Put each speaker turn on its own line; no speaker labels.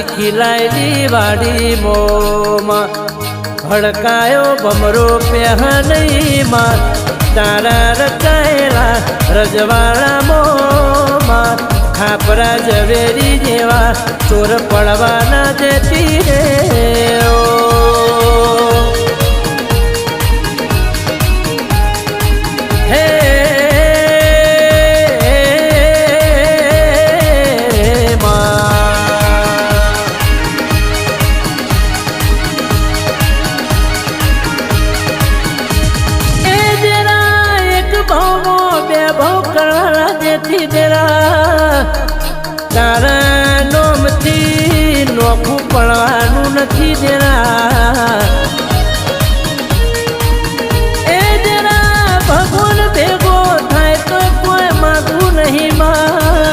ખીલાયેલી વાડી મોમાં હડકાયો ભમરો પહેનઈમાં તારા રચાયેલા રજવાડા મોમાં ખાપરા ઝવેરી જેવા ચોર પડવાના જતી રે તારા નોમથી નોખું પડવાનું નથી દેરા